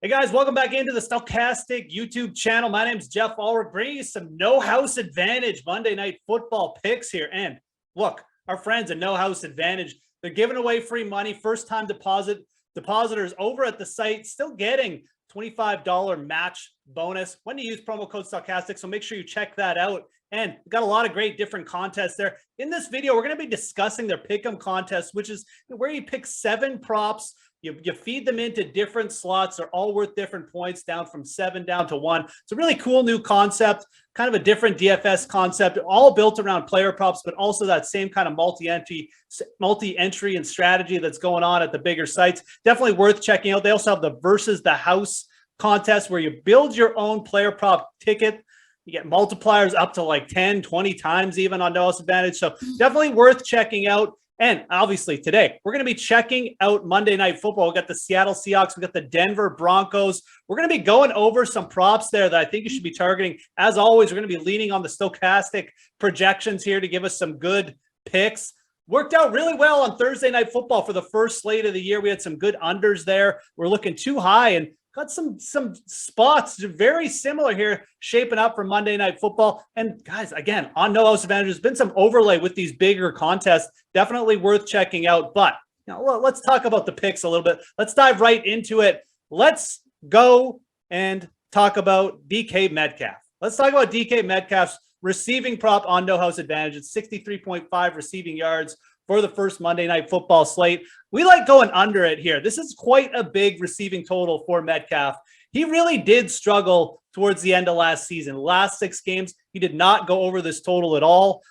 Hey guys, welcome back into the Stokastic YouTube channel. My name is Geoff Ulrich, bringing you some No House Advantage Monday Night Football picks here. And look, our friends at No House Advantage, they're giving away free money. First-time depositors over at the site still getting $25 match bonus when you use promo code Stokastic. So make sure you check that out. And we've got a lot of great different contests there. In this video, we're going to be discussing their Pick'em contest, which is where you pick 7 props. You feed them into different slots. They're all worth different points, down from 7 down to 1. It's a really cool new concept, kind of a different DFS concept, all built around player props, but also that same kind of multi-entry and strategy that's going on at the bigger sites. Definitely worth checking out. They also have the Versus the House contest where you build your own player prop ticket. You get multipliers up to like 10, 20 times even on No House Advantage. So definitely worth checking out. And obviously today, we're going to be checking out Monday Night Football. We got the Seattle Seahawks. We got the Denver Broncos. We're going to be going over some props there that I think you should be targeting. As always, we're going to be leaning on the Stokastic projections here to give us some good picks. Worked out really well on Thursday Night Football for the first slate of the year. We had some good unders there. We're looking too high and got some spots very similar here shaping up for Monday Night Football. And guys, again, on No House Advantage, there's been some overlay with these bigger contests. Definitely worth checking out. But let's talk about the picks a little bit. Let's dive right into it. Let's go and talk about DK Metcalf. Let's talk about DK Metcalf's receiving prop on No House Advantage. It's 63.5 receiving yards for the first Monday Night Football slate. We like going under it here. This is quite a big receiving total for Metcalf. He really did struggle towards the end of last season. Last 6 games, he did not go over this total at all.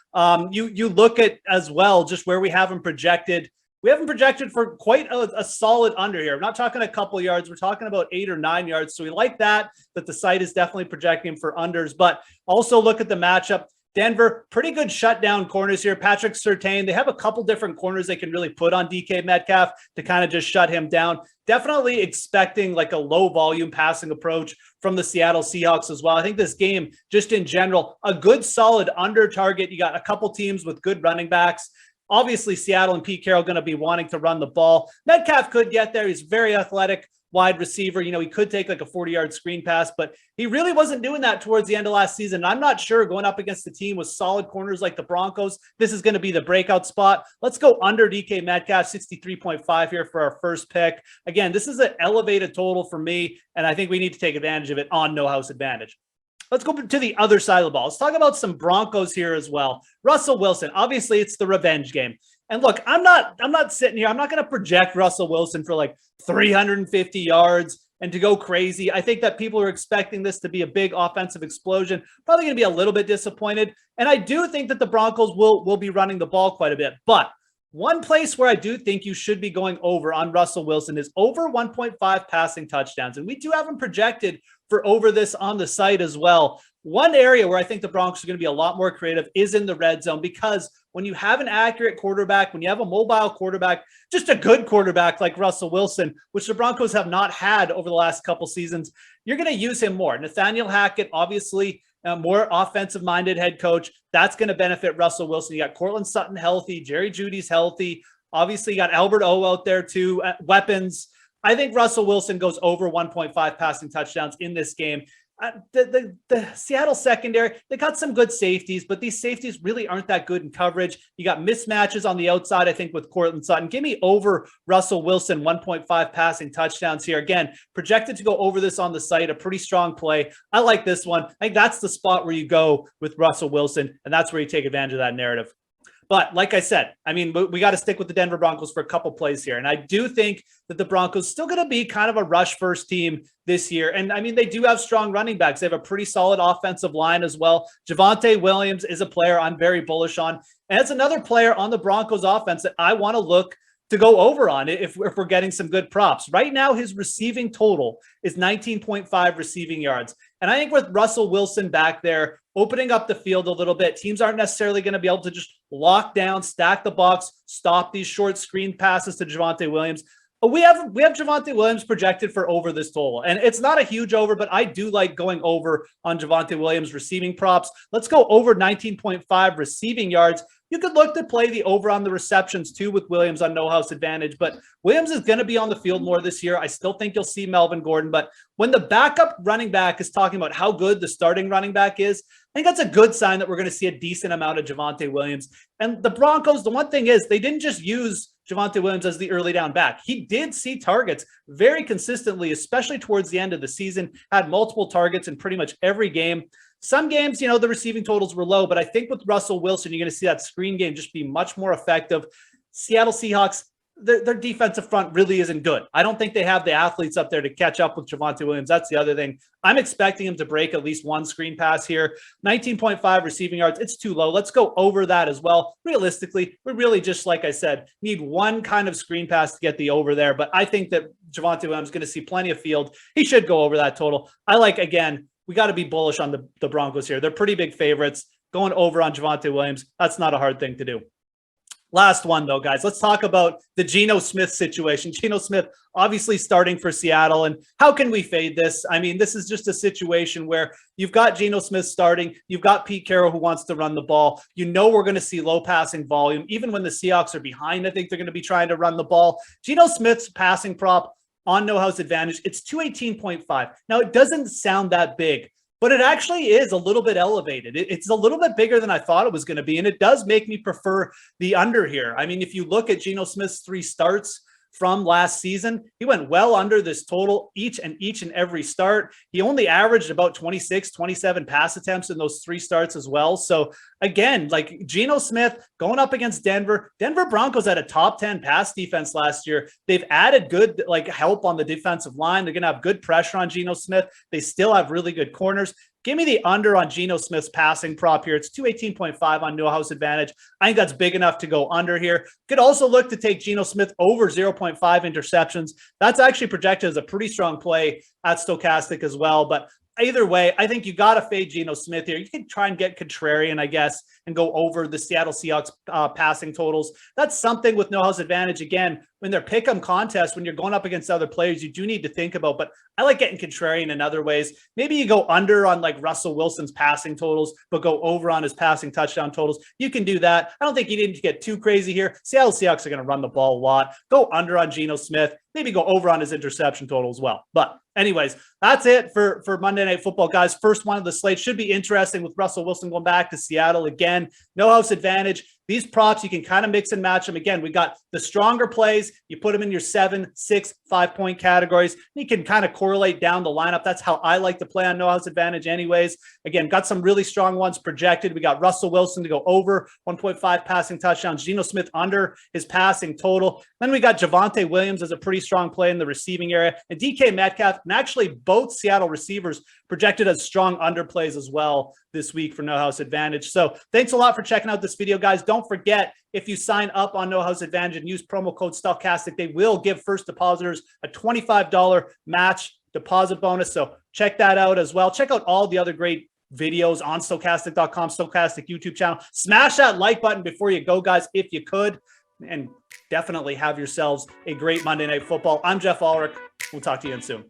You look at as well just where we have him projected. We have him projected for quite a solid under here. We're not talking a couple yards. We're talking about 8 or 9 yards. So we like that the site is definitely projecting him for unders. But also look at the matchup. Denver, pretty good shutdown corners here. Patrick Surtain, they have a couple different corners they can really put on DK Metcalf to kind of just shut him down. Definitely expecting like a low volume passing approach from the Seattle Seahawks as well. I think this game, just in general, a good solid under target. You got a couple teams with good running backs. Obviously, Seattle and Pete Carroll going to be wanting to run the ball. Metcalf could get there. He's very athletic wide receiver. He could take like a 40-yard screen pass, but he really wasn't doing that towards the end of last season. I'm not sure going up against the team with solid corners like the Broncos, this is going to be the breakout spot. Let's go under DK Metcalf, 63.5 here for our first pick. Again, this is an elevated total for me, and I think we need to take advantage of it on No House Advantage. Let's go to the other side of the ball. Let's talk about some Broncos here as well. Russell Wilson, obviously it's the revenge game. And look, I'm not sitting here. I'm not going to project Russell Wilson for like 350 yards and to go crazy. I think that people are expecting this to be a big offensive explosion. Probably going to be a little bit disappointed. And I do think that the Broncos will be running the ball quite a bit. But one place where I do think you should be going over on Russell Wilson is over 1.5 passing touchdowns. And we do have him projected for over this on the site as well. One area where I think the Broncos are going to be a lot more creative is in the red zone, because when you have an accurate quarterback, when you have a mobile quarterback, just a good quarterback like Russell Wilson, which the Broncos have not had over the last couple seasons, you're going to use him more. Nathaniel Hackett, obviously, more offensive-minded head coach. That's going to benefit Russell Wilson. You got Cortland Sutton healthy. Jerry Jeudy's healthy. Obviously, you got Albert O out there too. Weapons. I think Russell Wilson goes over 1.5 passing touchdowns in this game. The Seattle secondary, they got some good safeties, but these safeties really aren't that good in coverage. You got mismatches on the outside, I think, with Cortland Sutton. Give me over Russell Wilson, 1.5 passing touchdowns here. Again, projected to go over this on the site, a pretty strong play. I like this one. I think that's the spot where you go with Russell Wilson, and that's where you take advantage of that narrative. But like I said, I mean, we got to stick with the Denver Broncos for a couple plays here. And I do think that the Broncos still going to be kind of a rush first team this year. And I mean, they do have strong running backs. They have a pretty solid offensive line as well. Javonte Williams is a player I'm very bullish on. And it's another player on the Broncos offense that I want to look to go over on if we're getting some good props. Right now, his receiving total is 19.5 receiving yards. And I think with Russell Wilson back there, opening up the field a little bit, teams aren't necessarily going to be able to just lock down, stack the box, stop these short screen passes to Javonte Williams. We have Javonte Williams projected for over this total. And it's not a huge over, but I do like going over on Javonte Williams receiving props. Let's go over 19.5 receiving yards. You could look to play the over on the receptions too with Williams on no house advantage, but Williams is going to be on the field more this year. I still think you'll see Melvin Gordon, but when the backup running back is talking about how good the starting running back is, I think that's a good sign that we're going to see a decent amount of Javonte Williams. And the Broncos, the one thing is they didn't just use Javonte Williams as the early down back. He did see targets very consistently, especially towards the end of the season, had multiple targets in pretty much every game. Some games, the receiving totals were low, but I think with Russell Wilson, you're going to see that screen game just be much more effective. Seattle Seahawks, their defensive front really isn't good. I don't think they have the athletes up there to catch up with Javonte Williams. That's the other thing. I'm expecting him to break at least one screen pass here. 19.5 receiving yards. It's too low. Let's go over that as well. Realistically, we really just, like I said, need one kind of screen pass to get the over there. But I think that Javonte Williams is going to see plenty of field. He should go over that total. Again, we got to be bullish on the Broncos here. They're pretty big favorites. Going over on Javonte Williams, that's not a hard thing to do. Last one, though, guys. Let's talk about the Geno Smith situation. Geno Smith obviously starting for Seattle. And how can we fade this? I mean, this is just a situation where you've got Geno Smith starting. You've got Pete Carroll who wants to run the ball. We're going to see low passing volume. Even when the Seahawks are behind, I think they're going to be trying to run the ball. Geno Smith's passing prop on no house advantage, it's 218.5. Now, it doesn't sound that big, but it actually is a little bit elevated. It's a little bit bigger than I thought it was going to be, and it does make me prefer the under here. I mean, if you look at Geno Smith's 3 starts from last season, he went well under this total each and every start. He only averaged about 26, 27 pass attempts in those 3 starts as well. So again, Geno Smith going up against Denver Broncos had a top 10 pass defense last year. They've added good help on the defensive line. They're going to have good pressure on Geno Smith. They still have really good corners. Give me the under on Geno Smith's passing prop here. It's 218.5 on no house advantage. I think that's big enough to go under here. Could also look to take Geno Smith over 0.5 interceptions. That's actually projected as a pretty strong play at Stokastic as well. But either way, I think you got to fade Geno Smith here. You can try and get contrarian, I guess, and go over the Seattle Seahawks passing totals. That's something with no house advantage. Again, when they're pick 'em contests, when you're going up against other players, you do need to think about, but I like getting contrarian in other ways. Maybe you go under on Russell Wilson's passing totals, but go over on his passing touchdown totals. You can do that. I don't think you need to get too crazy here. Seattle Seahawks are going to run the ball a lot. Go under on Geno Smith. Maybe go over on his interception total as well. But anyways, that's it for Monday Night Football, guys. First one of the slate should be interesting with Russell Wilson going back to Seattle again. No house advantage. These props, you can kind of mix and match them. Again, we got the stronger plays. You put them in your 7, 6, 5-point categories. You can kind of correlate down the lineup. That's how I like to play on no house advantage anyways. Again, got some really strong ones projected. We got Russell Wilson to go over 1.5 passing touchdowns. Geno Smith under his passing total. Then we got Javonte Williams as a pretty strong play in the receiving area. And DK Metcalf, and actually both Seattle receivers projected as strong underplays as well this week for No House Advantage. So thanks a lot for checking out this video, guys. Don't forget, if you sign up on No House Advantage and use promo code Stokastic, they will give first depositors a $25 match deposit bonus. So check that out as well. Check out all the other great videos on Stokastic.com, Stokastic YouTube channel. Smash that like button before you go, guys, if you could. And definitely have yourselves a great Monday Night Football. I'm Geoff Ulrich. We'll talk to you again soon.